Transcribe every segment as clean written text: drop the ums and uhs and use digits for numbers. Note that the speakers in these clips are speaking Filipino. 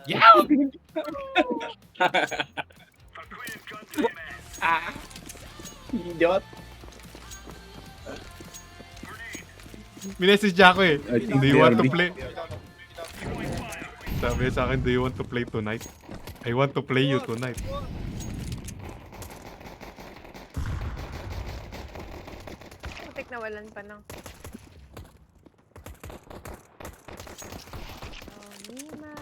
Yow! Idiot. Minessage niya ako eh. I think Do you want to they are play? Sabi niya sa akin, do you want to play tonight? I want to play you tonight. Putik na walan pa ng... Shawnima,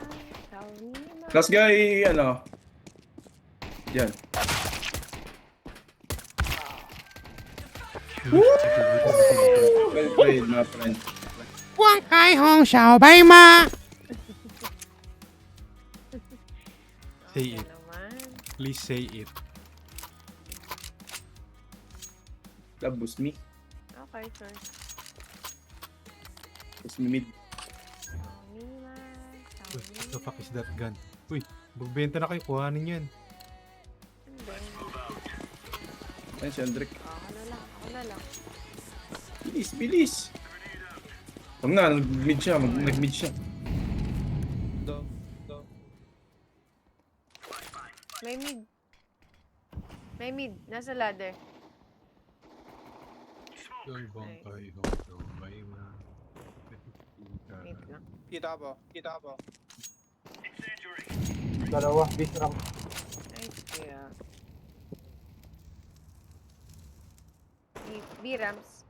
Shawnima. Last guy, ano? Yan. Well played, my friend. 光开红小白马 Say Okay it. naman. Please say it. Love, boost me. Okay, sir. Boost me mid. Shawnima, Uy, what the fuck is Shawnima. that gun? Uy, magbenta na kayo. Kuhanin yan. Hindi. Ayun si Andrick. Ako na lang, ako na lang. Bilis, bilis. Huwag na, nag-mid siya. Nag-mid siya. May mid. May mid. Nasa ladder. Ay, bang Ay. kay hong shawbay ma. Wait lang. Kita po. Dalawa, Bistram. Ay, kaya. B-Rams.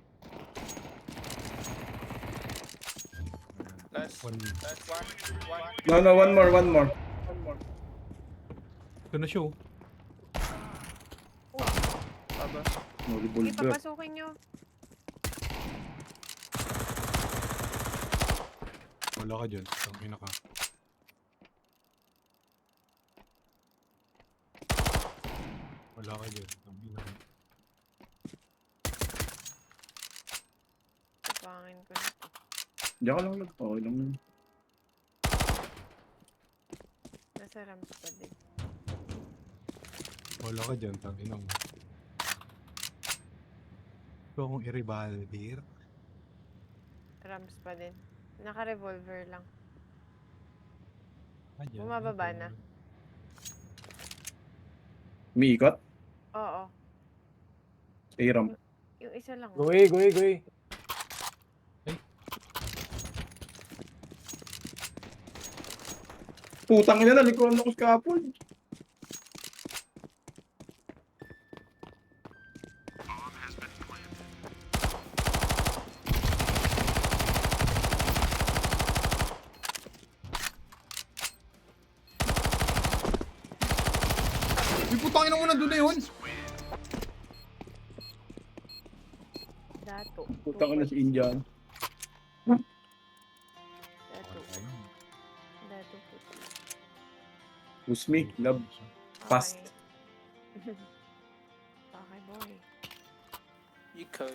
Last One. one. No, one more. Ito na show. Aba. No, Sige, revolver. papasukin nyo. Wala ka dyan. Tangin na ka. Wala ka dyan. Tangin na ka. Tapangin ko na. Diyan ka lang lang. Okay lang yun. Nasa Rams pa din. Wala ka dyan. Tangin na mo. Ito akong i-revolver. Rams pa din. Naka-revolver lang. Ah, dyan. Bumababa na. Umiikot. Oo. A-ramp. Yung isa lang. Goy. Putang ina, nalikuran ako sa kapon. Uy, putangin na mo na doon na yun! Dato. Putang ina si Indian. Dato. Dato puti. Boost me, love. Fast. Okay, boy. Ikaw.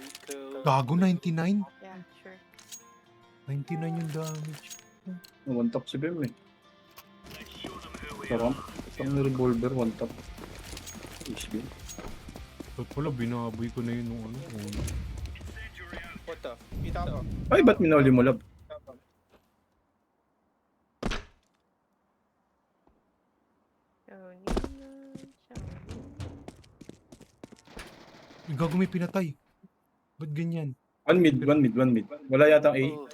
Gago, 99? Yeah, sure. 99 yung damage. One tap si Bem eh. Sa ramp. Isang revolver, one tap. HB. Ba't pala, binaboy ko na yun nung ano. What the? Kita po. Ay, ba't minuli mo, love? Shawnima, Shawnima. Yung gago may pinatay. Ba't ganyan? One mid. Wala yata A. Oh.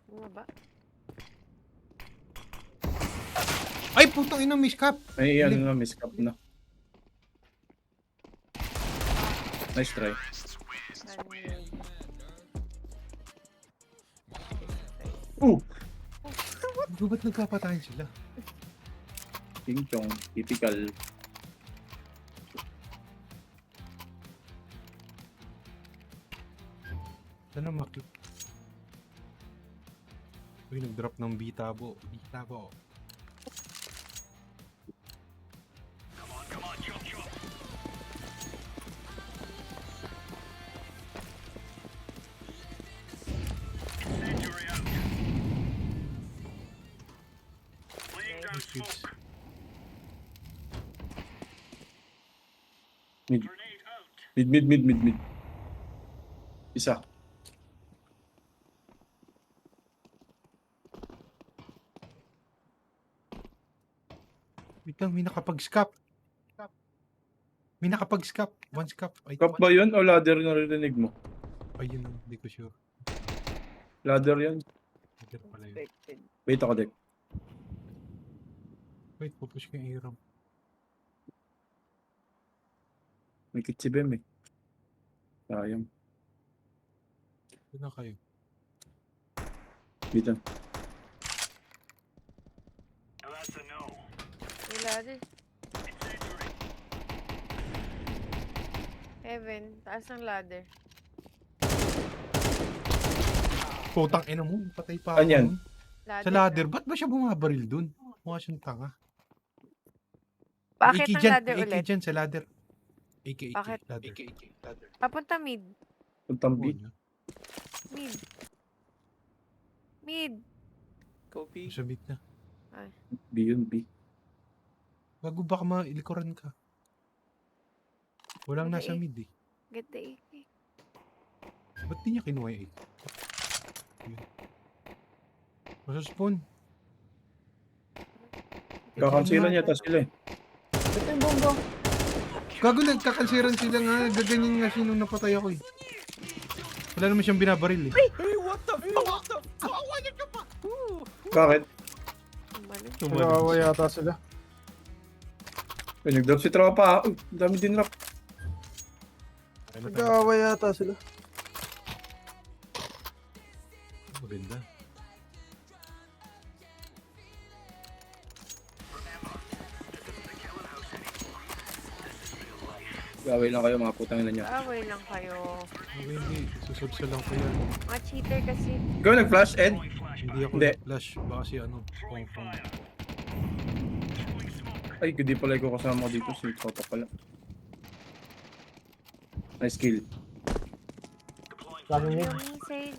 Bumaba. Ay, putang ina, miss cap! Ay, ano na, miss cap na. Nice try. Unmute. Ba't nagpapatayin sila? King Chong. Typical. Sana makip. Uy, nag-drop ng Bitabo. Mid. Mid. Isa. Wait lang, may nakapag-scap. May nakapag-scap. One scap. Ay, Cup ba yun o ladder na narinig mo? ayun lang, hindi ko sure. Ladder yan. Ladder pala yun. Expected. Wait ako, Dek. Wait, pupush ko yung A-ramp. May kit si Bem eh. Sayang. Doon na kayo. Dito. May ladder. Heaven, taas ng ladder. Putang ina mo, patay pa Saan yan? nun. Ladder Sa ladder, na. ba't ba siya bumabaril dun? Mukha siyang tanga. Bakit AK ang dyan, ladder AK ulit? dyan sa ladder. AK, Bakit? ladder. Papunta mid. Puntang Oo, beat. niya. Mid. Mid. Copy. Sa mid na. B yun, B. Bago baka mailikuran ka. Walang nasa Okay. mid eh. Get the AK. Ba't di niya kinuha yung AK? Yun. Masaspawn. Kakansilan yata sila eh. Ito yung bombo. Gago, nagkakansiran sila nga. Gaganyan nga sinong napatay ako eh. Wala naman siyang binabaril eh. Hey, what the fuck? Bakit? Tumalon. Nakawa yata sila. Ay, nag-drop si tropa. Uy, ang dami din rap. Nag-aawa yata sila. Maganda. Gawin lang kayo mga putang ina niya. Away lang kayo. Okay, hindi. Susubsa lang ko yan. Mga cheater kasi. Ikaw nag-flash, Ed? Hindi ako Hindi. flash. Baka si ano, Kong Kong. Ay, hindi pala ko kasama dito. Si tropa pala. Nice kill. Sabi niya, Yung Sage.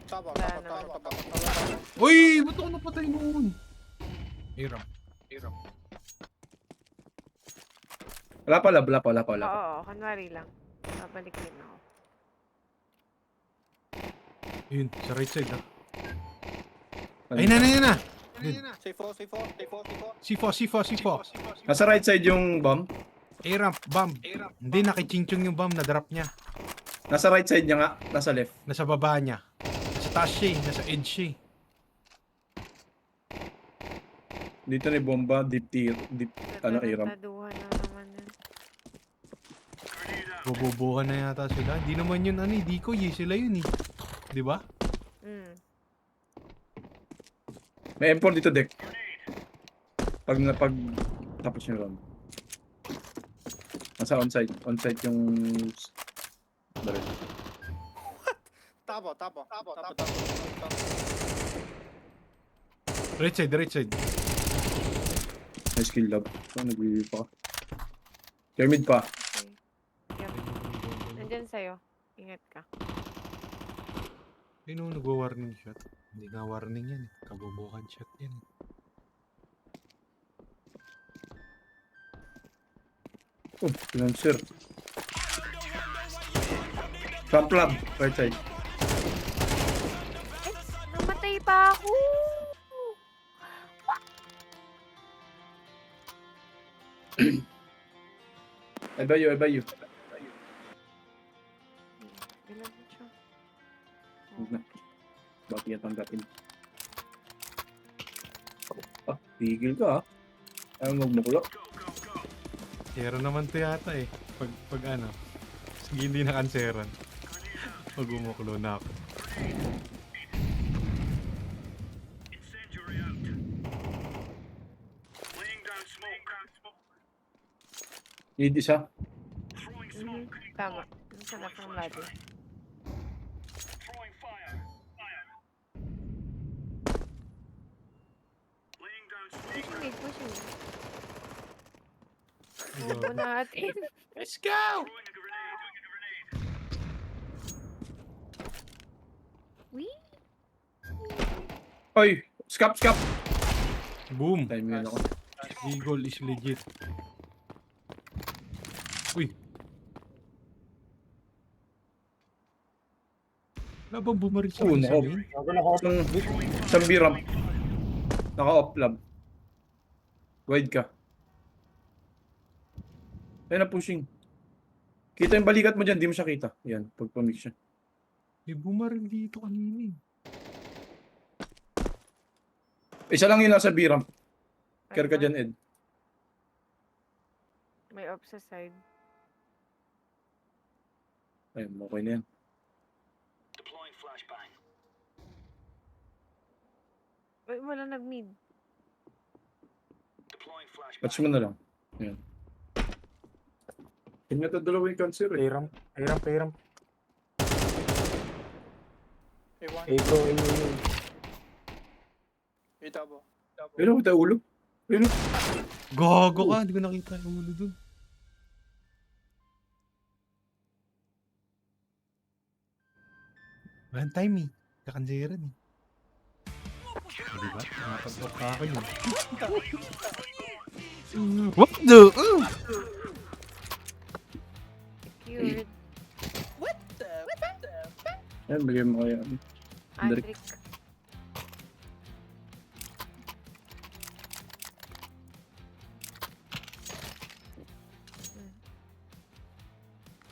Tapa. Uy! Ba't ako napatay noon? A-ramp. Wala pala. Oo, kunwari lang. Babalik din ako. Yun, sa right side ah. Ano? Ay, na. C4. Nasa right side yung bomb. A-ramp, bomb. Hindi, nakichinchong yung bomb, na-drop niya. Nasa right side niya nga. Nasa left. Nasa baba niya. Nasa taas siya eh, nasa edge siya eh. Dito na yung bomba. Deep tier. Deep, ano, A-ramp. Tataduhan na naman yun. Bobobohan na yata sila. Hindi naman yun ano eh, Decoy eh, sila yun eh. Di ba? Mm. May M4 dito, Dek. Pag tapos yung round. Nasa onside. Onside yung... Baril. Tapa. Right side. Nice kill, love. So, nag-review pa ka. Pyramid pa. Okay. Yep. Nandyan sa'yo. Ingat ka. Ayun o, nagwa-warning shot. Hindi nga warning yan eh. Kabubukan shot yan. Oh, pinanser. Camp lab. Right side. Namatay pa ako! I buy you. Ilan na siya? Huwag na. Bakit yan tanggapin? Ah, tigil ka ah. Ayaw magmukulo. Zero naman to yata eh. Pag ano, sige hindi na kanseran. Pag umukulo na ako. Need isa. Mhm. Tama. Nasa na pang ladder. Pushing. Bobo natin. Let's go! Wee! Oy! Scap! Boom! Time yun ako. Eagle is legit. Uy! Wala bang bumaril sa akin sa nako. main? Gago na ako. Isang biram. Naka-off lab. Wide ka. Ayun na pushing. Kita yung balikat mo dyan, di mo siya kita. Yan, pagpamix siya. May bumaril dito kanina eh. Isa lang yun nasa biram. Care ka dyan, Ed. May off sa side. Ayun, okay na yan. Wait, wala nag-mid. Patch mo na lang. Ayan. Kanya to dalawa yung cancer eh. Payram. Payram. A1. A bro, A. A double. Pero kita ulo. Ayun. Gago ka! Hindi ko nakita yung ulo dun. Walang time eh. Kakanseran eh. Diba? Nakapag-off ka akin eh. What the? Secured. What the? Ayan, bigyan mo kaya. Direct. Adric.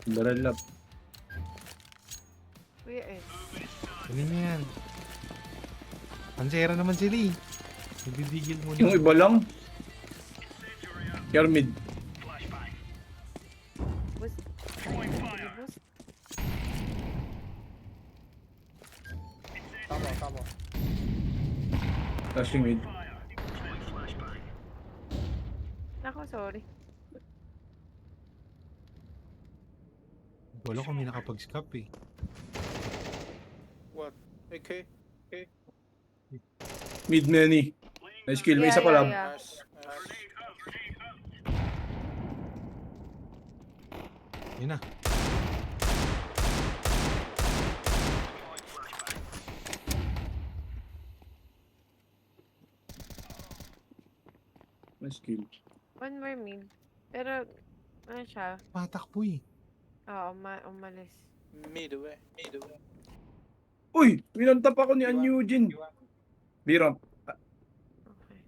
Barrel lab. Kuya eh. Kanina yan. Kansera naman sila eh. Nagbidigil mo Yung na. iba lang. Kermid. Boost. Ay, sige, boost. Tama. Flashing mid. Nako, sorry. Wala kami nakapag-scap eh. What? AK? Mid many. Nice kill. May isa pa lab. Nice. Yun na. Nice kill. One more mid. Pero, ano siya? Patakbo eh. Oo, umalis. Midway. Uy! Winantap ako ni Eugene. Biram. Okay.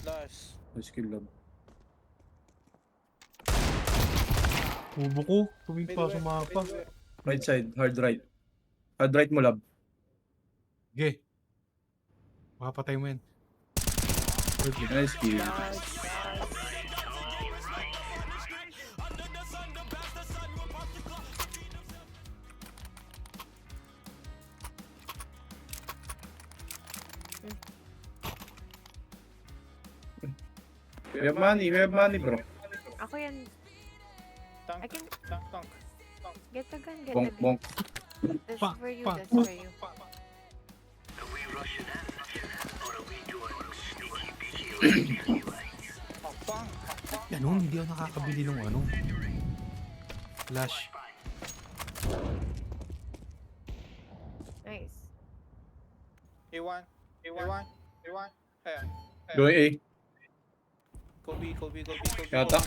Nice. Nice kill lab. Ubo ko. Tuming pa sa mapa. Right side. Hard right. Hard right mo lab. Ge. Makapatay mo yan. Nice kill. We have money bro. Ako yan. Tank. I can Tank. get the gun, get Bonk, the gun. bonk. That's Fuck, for you, fuck, that's for you. Pang. Ganun, hindi ako nakakabili ng ano. Flash. Nice. A1. Ayan. Going A. Kobe. Yata.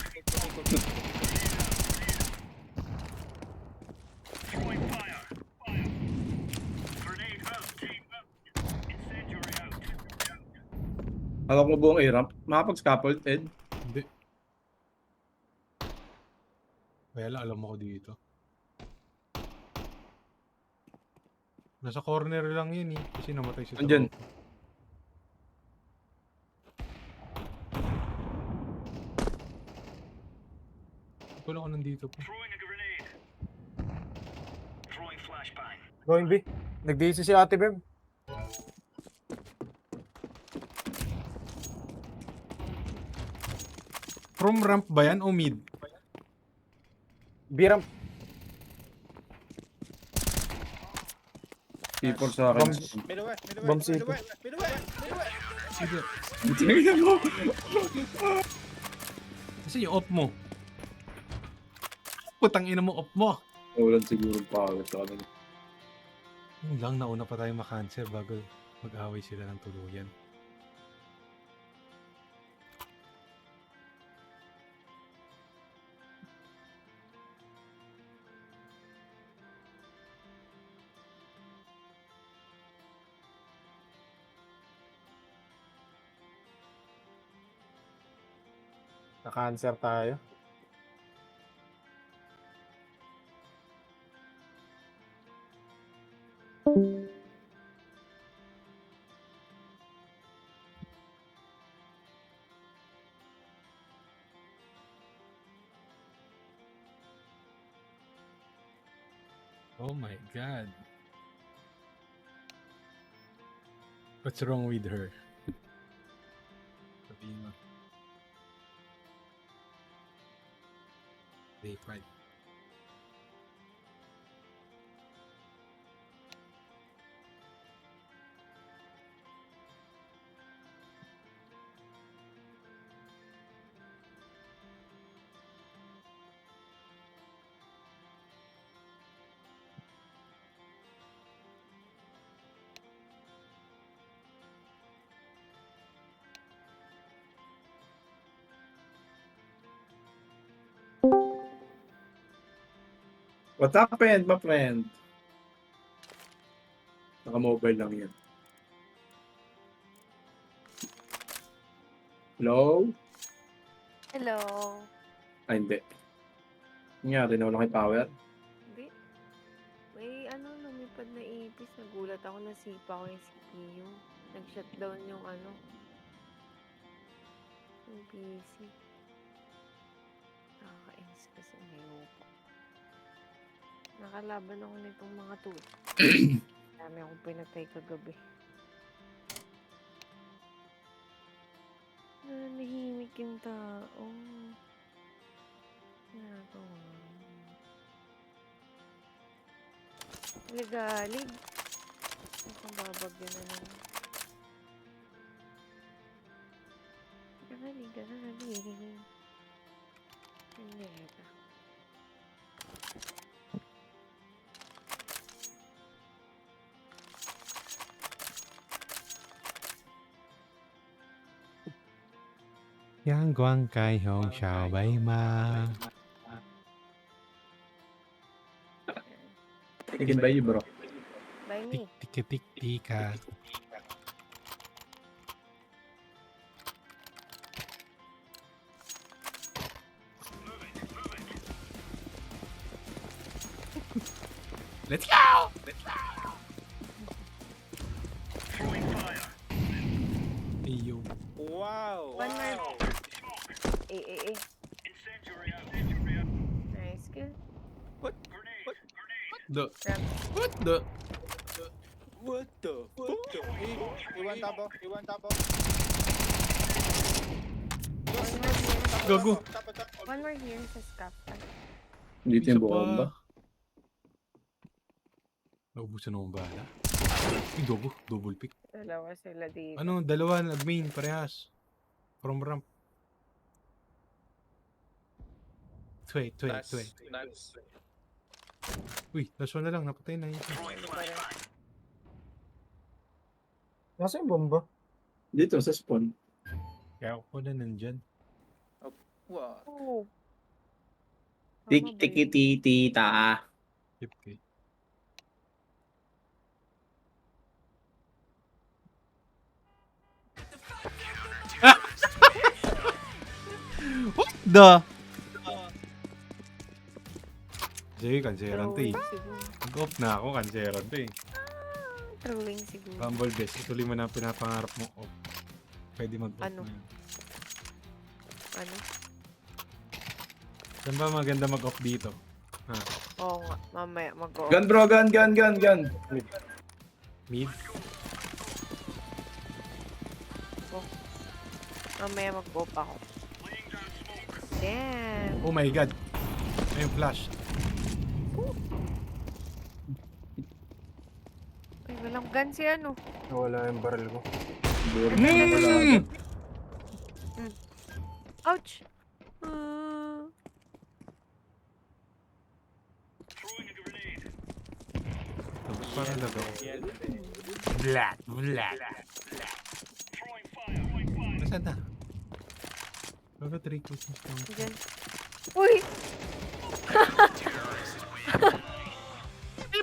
Hawak mo buong A-ramp. Makapag-scaffold, Ed. Hindi. Kaya alam ako dito. Nasa corner lang yun eh. Kasi namatay siya sa Andyan. loob. Wala ko nandito po. Going B. Nag-DC si Ate Beb. From ramp ba yan o mid? B-ramp. People sa akin. Midway. Bomb city. Midway. Sige. Tingnan mo. Kasi yung off mo. Putang ina mo off mo. Walang siguro power sa kanila. Yun lang, nauna pa tayo makanser bago Mag-away sila ng tuluyan. Na-cancer tayo. Oh my god. What's wrong with her? Sabihin mo. Day 5. What happened, my friend? Naka-mobile lang yan. Hello? Hello. Ay, hindi. Nangyari na walang power. Hindi. May lumipad na ipis. Nagulat ako, nasipa ko yung CPU. Nag-shutdown yung yung PC. Nakakainis kasi may upo. Nakalaban ako nitong mga tuto. Dami akong pinatay kagabi. Nanahimik yung tao. Nagawa. Ligalig. Mukhang babagyan na naman. Ligalig. Hindi ito. Yang guang kai hong xiao bai ma. Taken by you, bro. By me. Tik tik tika. Let's go! Ayo. Wow! One more. Wow! Nice kill. The Ram. what the? What the fuck? Iwan tapo. Iwan tapo. Gago. One more here sa scaffold. Dito yung bomba. Naubusan akong bala. Ay, gago. Double pick. Dalawa sila dito. Ano? Dalawa nag-main parehas. From ramp. Tway. Nice. Uy, last one na lang. Napatay na yun. Nasa yung bomba? Dito sa spawn. Kaya ako na nandyan. Wow. Oh. Tiki-tiki-tita. 50. What the? Sige, kanseran to eh. Throwing siguro. Mag-off na ako, kanseran to eh. Throwing siguro. Bumble best, ituloy mo na ang pinapangarap mo. Oh, pwede mag-off Ano? na yun. Ano? Saan ba maganda mag-off dito? Ha? Oo nga. Mamaya mag-o. Gun, bro. Gun. Mid? Mamaya mag-o pa ako. Damn. Oh my god. Ayun, flash. Ay, walang gun si ano. Nawala yung barrel ko. Ouch! Ah. Tapos parang nagawa. Blat, blat. Nasaan na? Baga 3 kills na lang. Diyan. Uy!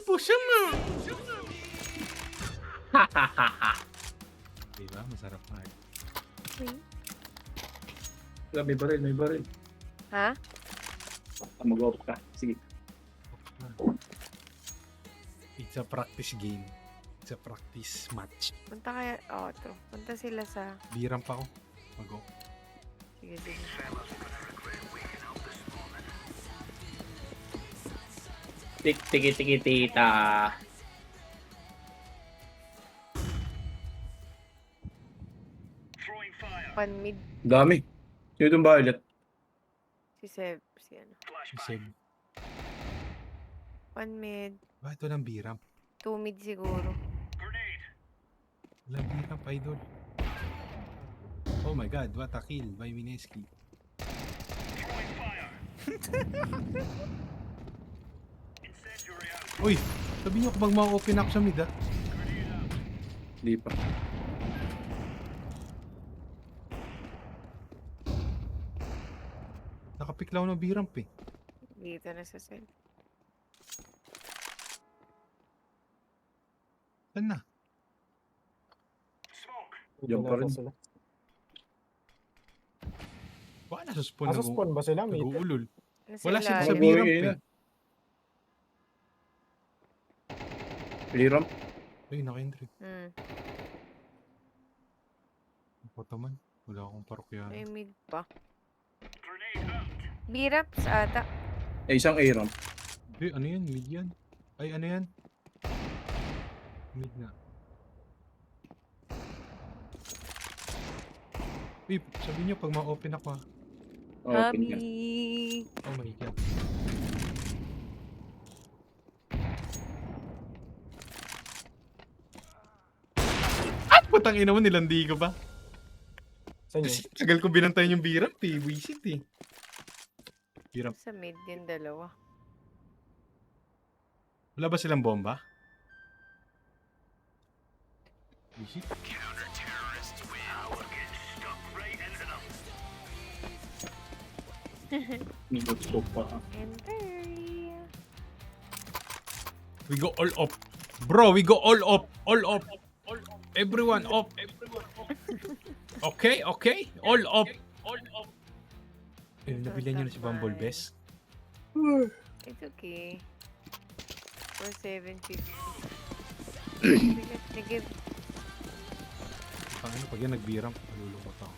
Pusha mo! Diba? Masarap nga. Uy. May baril, may baril. Ha? Mag-off ka. Sige. It's a practice game. It's a practice match. Punta kaya... Oo, to. Punta sila sa... Biram pa ako. Mag-go. Sige, sige. Tiki-tiki-tita. Pan mid. Dami. Sino itong violet? Si Seb. Si ano. Save. Pan mid. Bakit walang biram? 2 mid siguro. Walang biram pa, idol. Oh my god, what a kill by Mineski. Uy, sabi niyo kung mag-open up sa mid, ah. Hindi pa. Nakapiklaw ng biram, eh. Dito na sa Seb. Saan na? Diyan pa rin. Sila. Baka nasa spawn Nasa spawn ba sila? May nag-uulol. Nasa Wala sila sa ilalim. biram, Mag-uwi eh. Liram. Ay, naka-entry. Hmm. Ako naman. Wala akong parokyan. May mid pa. Biraps ata. Isang A-ram. Eh, ano yan? Mid yan. Ay, ano yan? Mid na. Uy, sabi niyo pag ma-open ako, ah. Open ka. Mami. Oh my god. At putang ina mo, nilandi ko ba? Saan yun? Kasi tagal ko binantayan yung biram, eh. Wisit, eh. Biram. Sa mid yung dalawa. Wala ba silang bomba? Wisit. Minute scope pa. Enter. We go all up. Bro, we go all up. All up. Everyone up. Okay, okay. All up. All up. Eh, nabilan niyo na si Bumble Best. It's okay. For 750. Sige. Ano, pag yan nagbiram, malulungkot ako.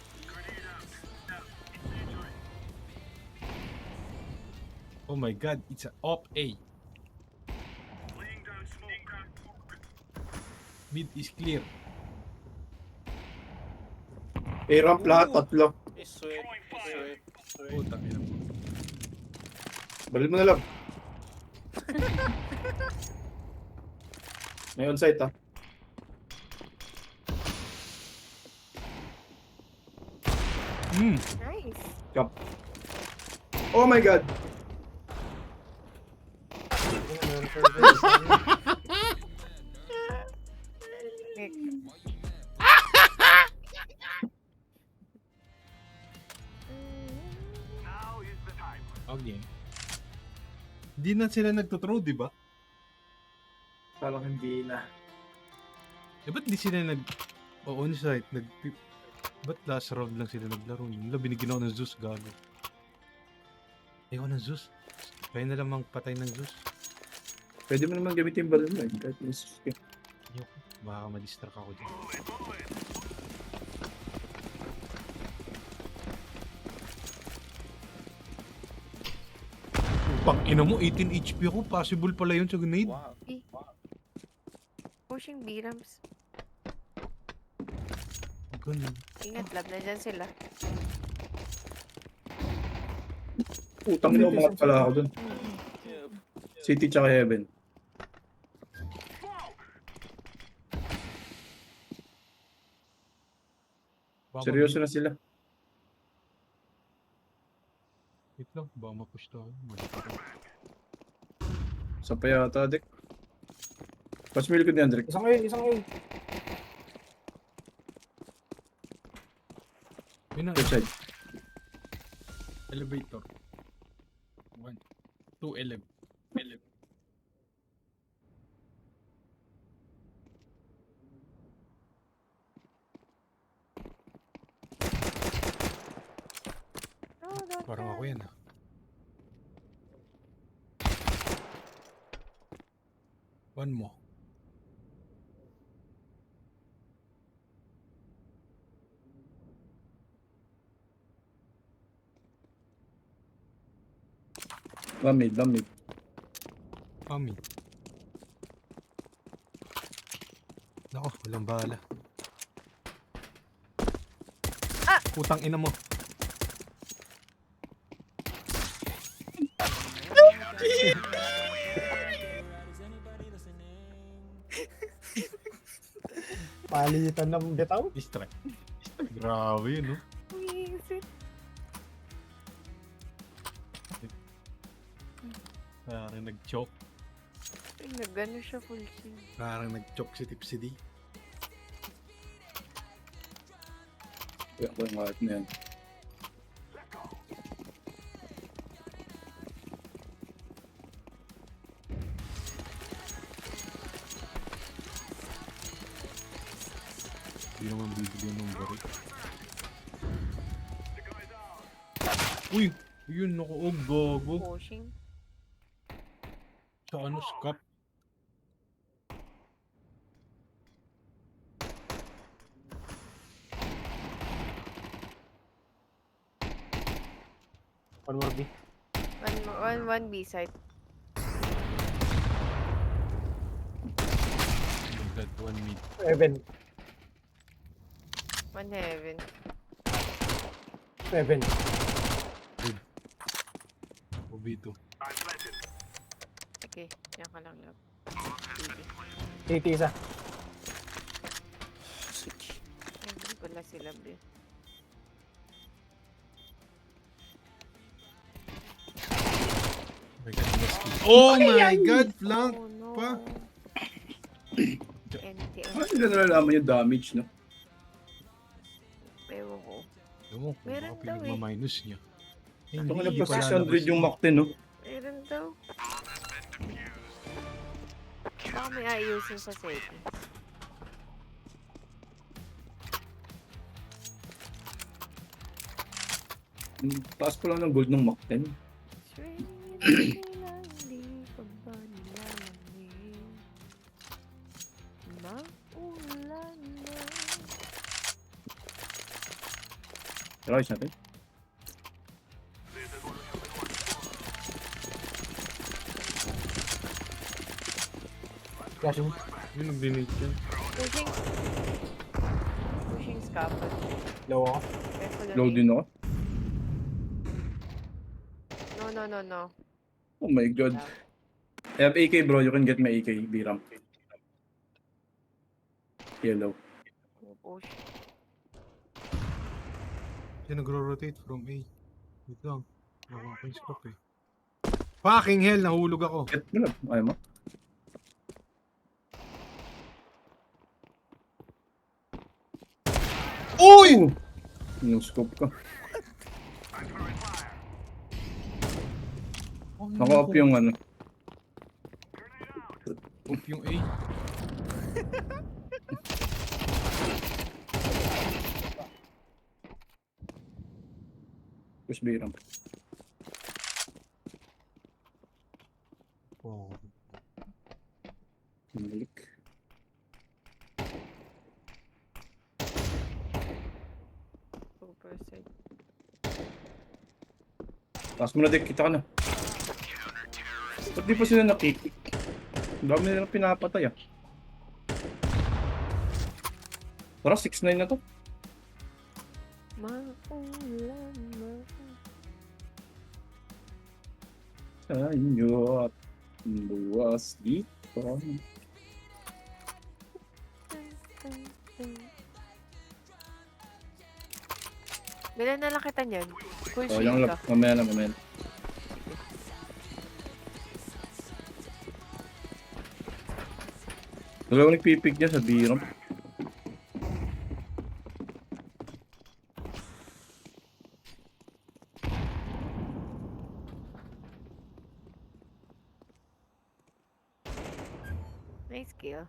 Oh my god, it's a op A. Mid is clear. A-ram lahat, tatlo. Sweet. Sweet. Puta, ina mo. Baril mo na lang. May on-site, ah. Nice. Oh my god. Nick. Okay. Di na sila nagtutro, di ba? Parang hindi na. Eh, ba't di sila on-site? Ba't last round lang sila naglaro? Yung binigyan ako ng Zeus, gago. Ayaw ng Zeus. Kaya na lang magpatay ng Zeus. Pwede mo naman gamitin yung baril mo, eh. Kahit miss ka. Ayoko. Baka ma-distract ako dyan. Pang ina mo, 18 HP ako. Possible pala yun sa grenade. Wow. Pushing B-ramps. Ganun. Ingat, lab na dyan sila. Utang na umangat pala ako dun. City tsaka Heaven. Baka Seryoso na sila. Wait lang, baka ma-push tayo. Mali pa rin. Sa pa yata, Dek. Pas may likod ni Andre. Isang A, isang A. Yun ang Left side. elevator. 1, 2, 11. Oh, not Parang bad. ako yan ah. One mo. Lamid. Kami. Nako, walang bala. Putang ina mo. Palitan ng bitaw. Distract. Grabe yun, no? Wisit. Parang nag-choke. Nagano siya full kill. Parang nag-choke si Tipsy D. Kaya ko yung heart na yan. Hindi naman bibigyan ng baril. Uy! Yun, nakuog, gago. Pushing. Sa ano, scap. One more B. One B side. That one mid. 7. One heaven. 7. OB2. Okay, yan ka lang love. 80 isa. Hindi pala sila eh. Oh my god, flank Oh no. pa. NTM. Ano sila nalalaman yung damage, no? Ewan ko. Alam mo, kung Meron baka daw eh. pinagmaminus niya. Ito nga Hindi nagpa pa 600 lalabas yung yun. Mac 10, no? Meron daw. Baka may ayusin sa setting. Taas pa lang ng gold ng Mac 10. Sweet, hindi pa ba nilalangin? Maulan na. Tara, ayos natin. Flashing. Yun ang dinate yan. Pushing. Pushing scaffold. Low ako. Careful Low ulit. din ako. No. Oh my god. I have AK, bro. You can get my AK, B-Ramp. Yellow. Push. Siya nagro-rotate from A. Wait lang. Nakuha ko yung scope eh. Fucking hell, nahulog ako. Get mo lang. Ayaw mo. Uy! Yung scope ka. Naka-up yung ano. Off yung A. Push B-Ramp. Oh. Balik. Super side. Taas mo na, Dek. Kita ka na. Ba't di pa sila nakikik? Ang dami nilang pinapatay, ah. Tara, 6-9 na to. Maulan na. Sa inyo at buwas dito. Bilan na lang kita niyan. Full Oh, yung shield lap. ka. Mamaya na, mamaya na. Dalawa nagpipig niya sa B-ramp. Nice kill.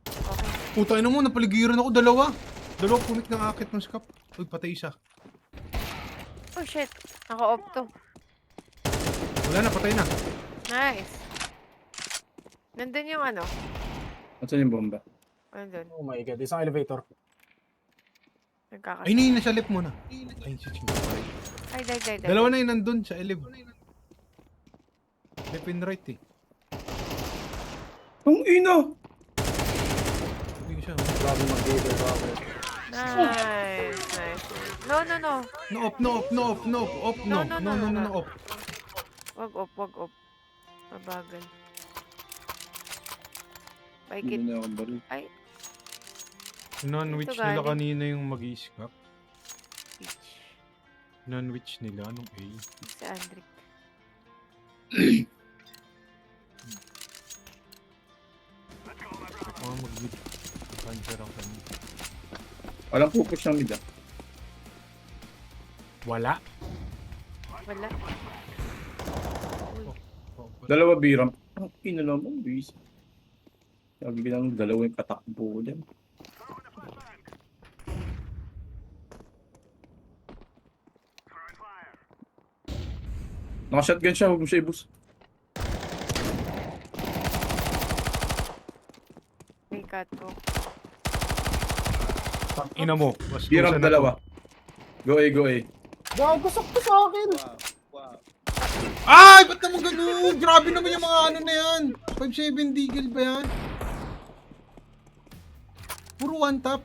Okay. Puta ina mo, napaligiran ako, dalawa. Dalawa punit ng akit ng scap. Uy, patay isa. Oh shit. Naka-off to. Wala na, patay na. Nice. Nandun yung ano. Asan yung bomba? Nandun. Oh my god, isang elevator. Nagkakasya. Ay, hindi, nasa left mo na. Ay, si Ching. Ay, die. Dalawa na yun nandun sa elib. Left and right eh. Ang ina! Sabi ko siya. Grabe mag-gator, grabe. Nice. No. No, off. Wag off. Mabagal. Bike Hindi it. na ako baril. Ay, Non-witch Ito nila galing. kanina yung mag-i-scap. bitch. Non-witch nila, anong A? Si Andrick. Mga mag-witch. Cancer ang kanina. Walang pupush ng mid ah. Wala. Wala. Oh, Dalawa B-ramp. Ang ina naman, busy. Sabi ko lang, dalawa yung katakbo ko dyan. Naka-shotgun siya, huwag mo siya i-boost. May catwalk. ina mo. Mas B-ramp dalawa. Go A. Gago, sakto sa akin! Wow. Ay! Ba't naman ganun? Grabe naman yung mga ano na yan. 5-7 deagle ba yan? Puro one tap.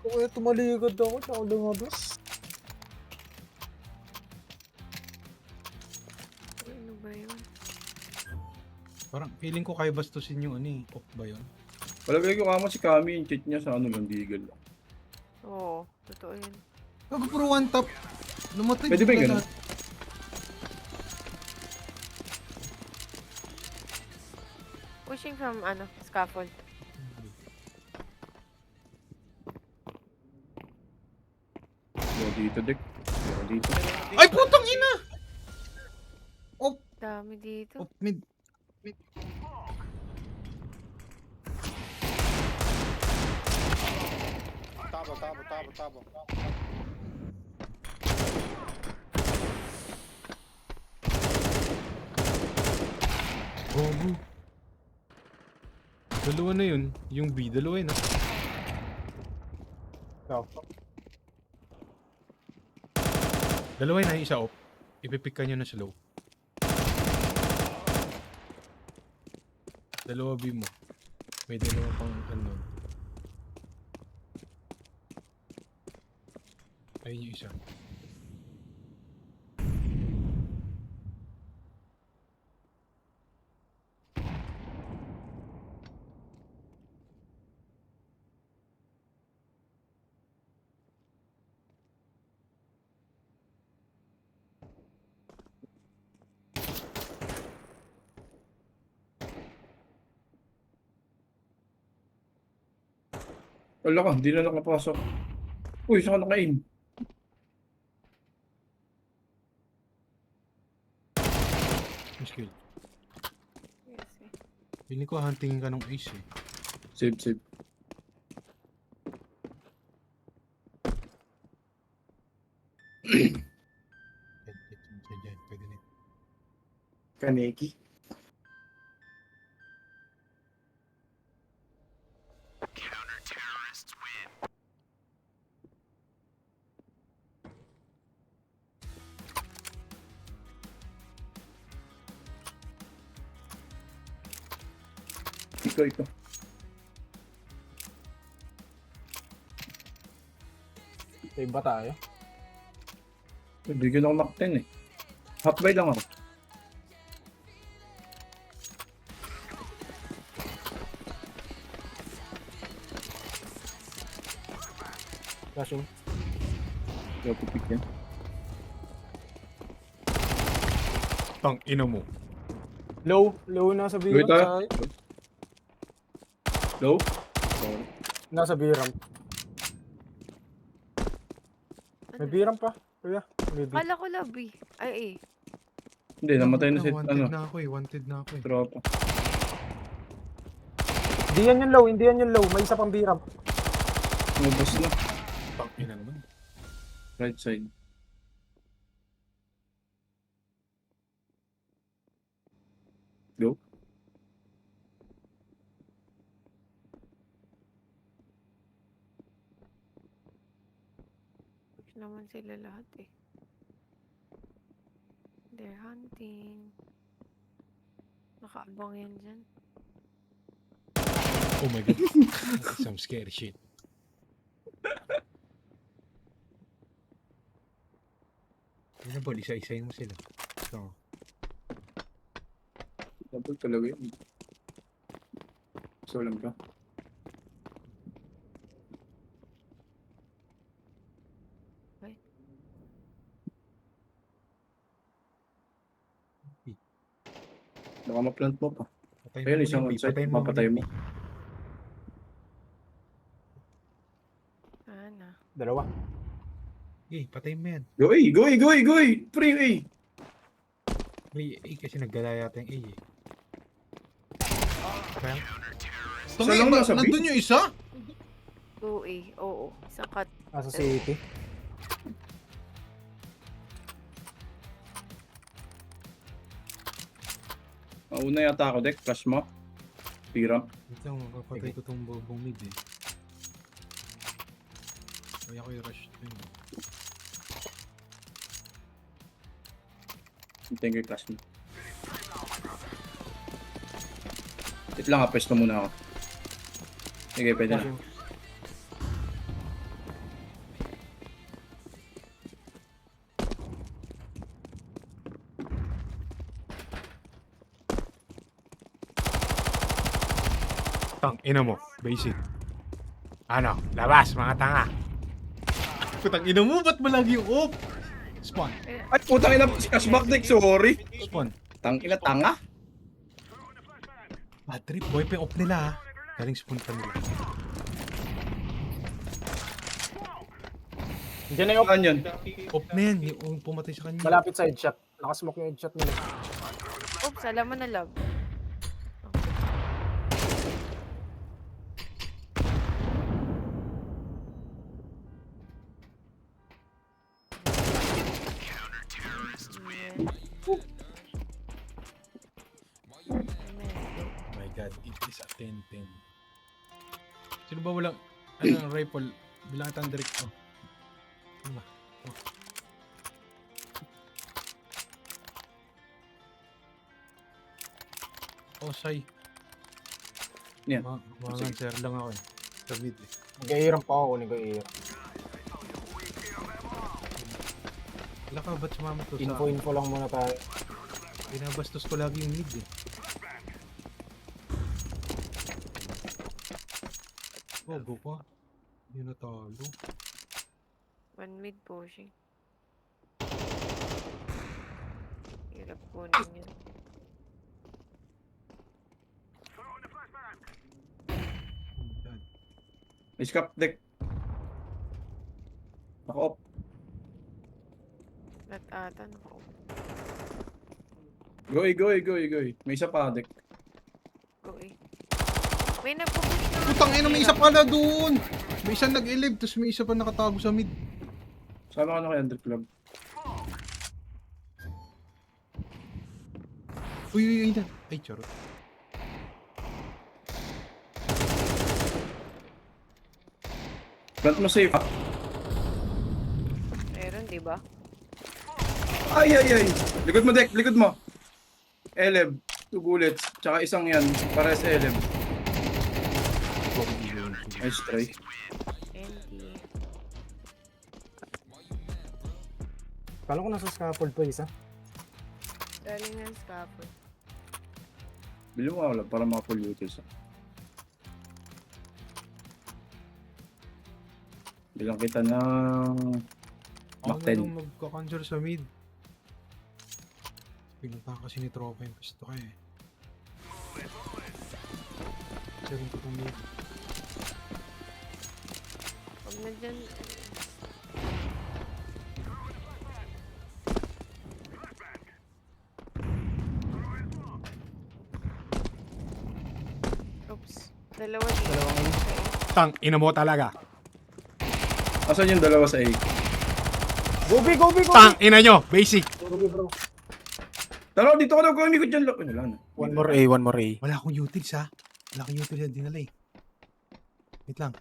Kaya tumaligod ako, tsaka lumabas. Ano ba yun? Parang feeling ko kaya bastusin yung ano eh. Off ba yun? Palagay ko kamo si Kami, yung cheat niya sa ano lang, deagle. Oo, totoo yun. Gago puro one tap. Lumatay. Pwede ba yung ganun? Pushing from scaffold. Go dito, Dick. Go dito. Ay putang ina! Dami dito. Off mid. Tabo. Gogo. Dalawa na yun. Yung B, dalawa yun ah. Dalawa yun ah, isa off. Ipipick ka nyo na sa low. Dalawa B mo. May dalawa pang unknown. Ayun yung isa. Wala ka, hindi na nakapasok. Uy, saan ka naka-aim? Yung skill. Yes, eh. Feeling ko huntingin ka ng ace eh. Save. Diyan, pwede na. Kaneki. Ikaw. Save ba tayo? Bigyan ako knock 10 eh. Half buy lang ako. Flashing. Kaya pupik yan. Tang ina mo. Low na sa Wait biro. ah. Low? Sorry. Nasa B-ramp. May Ano? B-ramp pa. Kuya, may B. Kala ko labi. Ay, eh. Hindi, namatay na si, Wanted ano, na ako eh. Wanted na ako eh. tropa. Hindi yan yung low, hindi yan yung low. May isa pang B-ramp. Lumabas na. Ina naman. Right side. Go. Push naman sila lahat eh. They're hunting. Nakaabang yan dyan. Oh my god. Some scary shit. Ano ba? Isa-isayin mo sila. So, Dapat talaga yun. So lang ka. Baka ma-plant mo pa. patay Ayun, mo isang muna, on-site, patayin mo mapatay muna. mo. Sana. Dalawa. Eh, patayin mo yan. Go A! Go A! Go A! Go A! Pre A! May A kasi naggala yata yung A eh. Kaya? Isa lang nasa B? Nandun yung isa? 2A. Oo. Isang cut. Nasa city. Mauna yata ako, Dek. Flash mo. P-ramp. Wait lang, mapapatay ko tong bobong mid eh. Kaya ko i-rush ito yun. Hintayin ko yung flash mo. Wait lang, pwesto muna ako. Sige, pwede na. Tang, ina mo, basic. Ano, labas mga tanga. Putang ina mo, ba't malagi yung op? Spawn, At putang ina, cashback Dek, sorry. spawn. Tang ina, tanga. Bad trip, boy pa yung op nila ha. Galing spawn pa nila. Diyan na yung Saan yun? Op na yan, yung pumatay sa kanya. malapit sa headshot. Nakasmoke yung headshot nila. Oops, alam mo na love. My god, it is a 10-10. Sino ba walang, ano, rifle? Bilang itang direct. Oh. Ano ba? Oh, say. Yan. Mga sir lang ako eh. Sa mid eh. Nag-A-ramp pa ako, kunin ko A-ramp. Wala ka, ba't sumama to sa... Info lang muna tayo. Pinabastos ko lagi yung mid eh. Oh, go pa. Yun natalo. One mid pushing. Hirap kunin yun. Oh my god. May scap Dek. Naka-off. Lat atan ko. Go A! Go A! Go A! Go A! May isa pa, Dek. Go eh. May nagpupush na. Putang ina, may isa pala dun! May isa nag-elib, tapos may isa pa nakatago sa mid. Sama ka na kay Under Club. Uy, na. Ay, charot. Plant mo safe. Meron, di ba? Ay, ay, ay. Likod mo, Dek. Likod mo. Eleb. 2 bullets. Tsaka isang yan. Para sa Eleb. Nice try. NT. Kala ko nasa scaffold pa isa. Galing ng scaffold. Bili mo wala para mga full utils. Bilang kita ng Ako Mac na 10. lang magkakonjure sa mid. Pinunta kasi ni Tropa yung gusto ka eh. Kasi rin ko itong mid. Huwag na dyan. Oops. Dalawa dito. Dalawang A. Okay. Tang, ina mo talaga. Asan yung dalawa sa A? Go B, go B, go B! Tang, ina nyo. Basic. Go B, bro. Tara, dito ka daw kami ko dyan. Ano lang. One more A, one more A. Wala akong utils ha. Wala akong utils na dinala eh. Wait lang.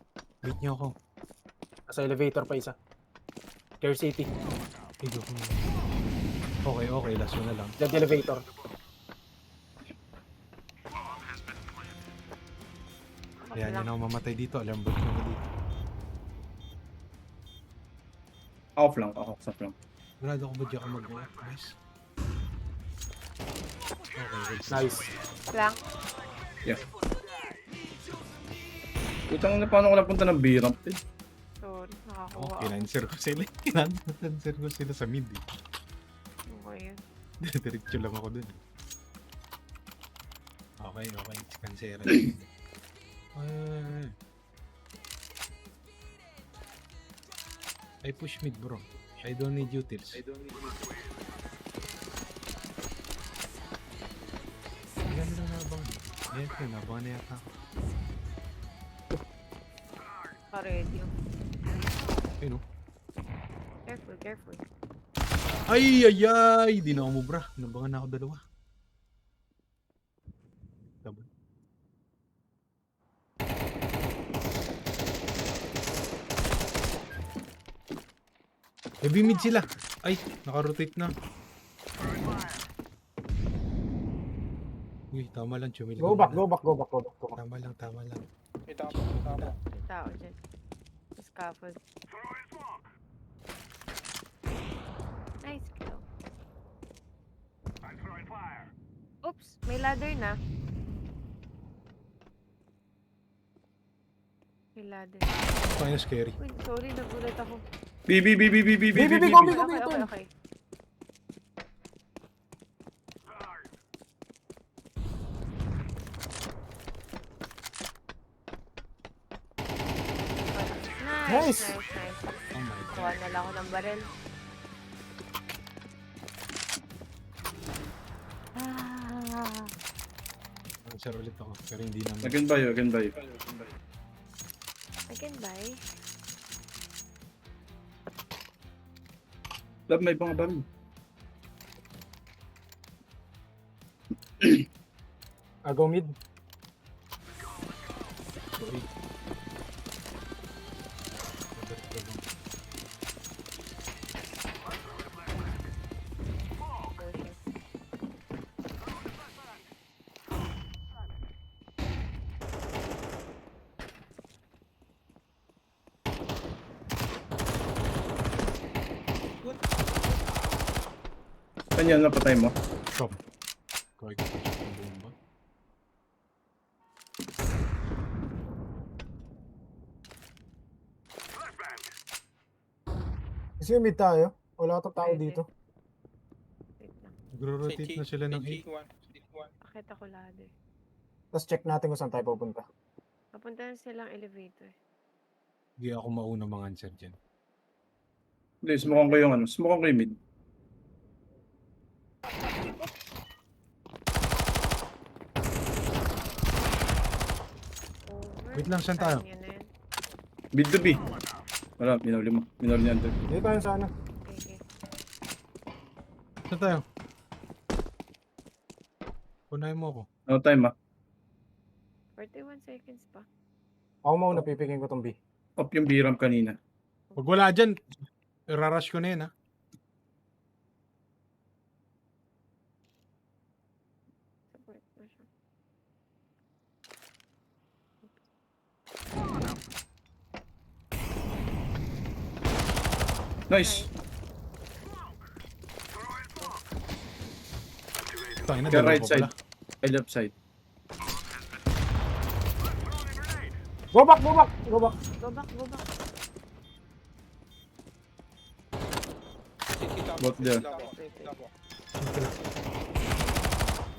Wait nyo ako. Sa elevator pa isa. Care City. Higo ko. Okay, okay. Last one na lang. Dead elevator. Ayan, yun ako mamatay dito. Alam ba ko dito. Off lang, off lang. Grado ko ba di ako mag-work, guys? Okay, good. Nice. Lang. Utang na paano ko napunta ng B-ramp eh. Sorry. Nakakuha Oh, ako. kinanswer ko sila. Kinanswer ko sila sa mid eh. Okay yun. Diretso lang ako dun. Okay, okay. Cancera. I push mid, bro. I don't need utils. Ilan lang nabang? Ayan ko, nabang na yata. Ka-ready. Ayun o. Careful, careful. Ay, ay, ay! Di na ako mubra. Nabangan na ako dalawa. Double. Heavy mid sila. Ay, naka-rotate na. Uy, tama lang, chumil. Go back, go back, go back, go back, go back. Tama lang, tama lang. May tama, may tama. May tao dyan. Sa scaffold. Nice kill. Oops, may ladder na. May ladder. Kaya scary. Uy, sorry, nagulat ako. B, B, B, B, B, B, B, B, B, go, B. B, go, B, Okay, ito. okay, okay. Nice. Nice, nice. Oh my god. Kuha na lang ako ng barel. Ah, Answer ulit ako, pero hindi naman. Again ba yun? Again ba yun? again, bye. Love, may mga baril. Go mid. Sorry. Kanya, napatay mo. Stop. Kaya ko yung bomba. Kasi mid tayo. Wala ka tao Pwede. dito. Wait lang. Nagro-rotate na sila ng 8. Bakit ako ladder? Tapos check natin kung saan tayo pupunta. Papunta na silang elevator. Hindi ako mauna mga answer dyan. Hindi, smokan ko yung ano. Smokan ko yung mid. Over. Wait lang, saan tayo? Yun na yun. Mid to B. Wala, minuli mo. Minuli niya under. Dito tayo sa ano. Okay, okay. Saan tayo? Punahin mo ako. Ano time ah? 41 seconds pa. Ako mauna, pipigin ko tong B. Up yung B-ramp kanina. Pag wala dyan, rarash ko na yun ha. Support na siya. Nice. Tayo na, Kaya dalawa right pa side. pala. Ay, left side. Go back, go back, go back. Go back, go back. Both there. Wait, wait.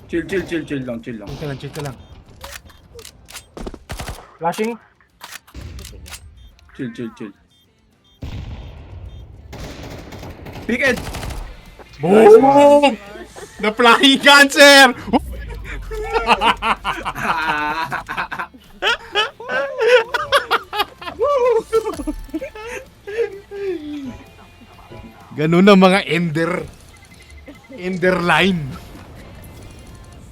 Chill, chill, chill, chill lang, chill lang. Chill ka lang, chill ka lang. Flashing. Sige. Chill, chill, chill. Big Ed! Boom! The flying cancer! Ganun ang mga ender line.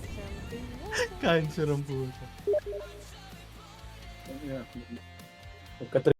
Something. Cancer ang puta. Nagka